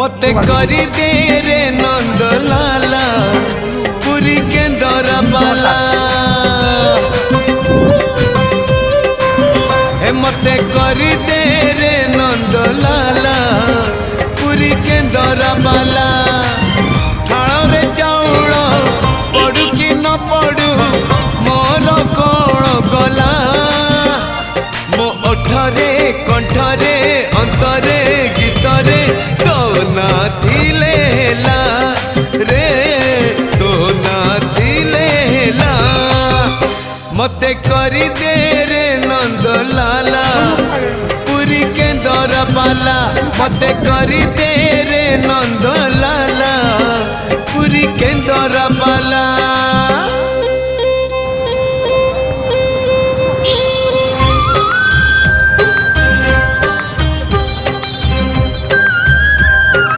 मते करी दे रे नंद लाला पुरी केंदर बाला हे मते करी दे रे नंद लाला पुरी केंदर बाला थाल रे चाउल पड़ू कि न पड़ू मोर कौन गला मो ओठरे कंठरे अंतरे गीतरे तो ना थिले हेला रे तो ना थिले हेला मते करी दे रे नंद लाला पुरी केंदर बाला मते करी दे